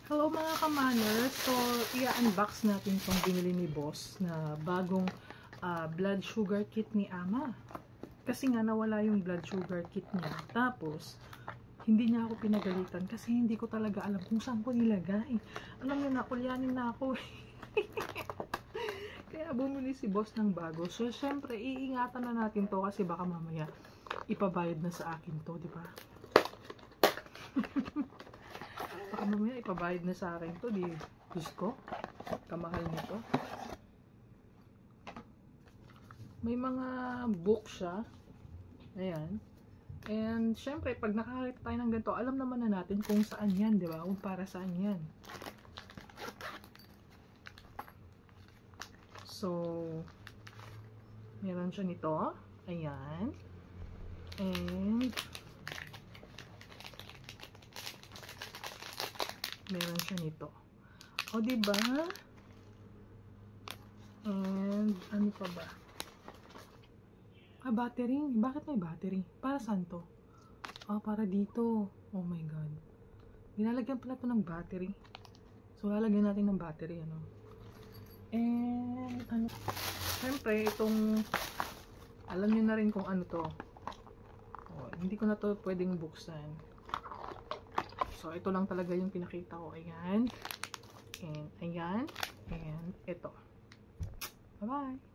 Hello mga ka-manners. So, i-unbox natin itong binili ni boss na bagong blood sugar kit ni ama. Kasi nga nawala yung blood sugar kit niya. Tapos, hindi niya ako pinagalitan kasi hindi ko talaga alam kung saan ko nilagay. Alam niyo na, kulyanin na ako. Kaya bumili si boss ng bago. So, syempre, iingatan na natin to kasi baka mamaya ipabayad na sa akin to, di ba? Baka mamaya ipabayad na sa akin to, di. Diyos ko, kamahal nito. May mga book siya. Ayan. And, syempre, pag nakakita tayo ng ganito, alam naman na natin kung saan yan, di ba? Kung para saan yan. So, meron siya nito. Ayan. And, meron siya nito. O, diba? And, ano pa ba? Battery. Bakit may battery? Para saan to? Para dito. Oh my God. Nilalagyan pala to ng battery. So, lalagyan natin ng battery, ano? And, ano? Siyempre, itong, alam nyo na rin kung ano to. Hindi ko na to pwedeng buksan. So, ito lang talaga yung pinakita ko. Ayan. And, ayan. And, ito. Bye-bye.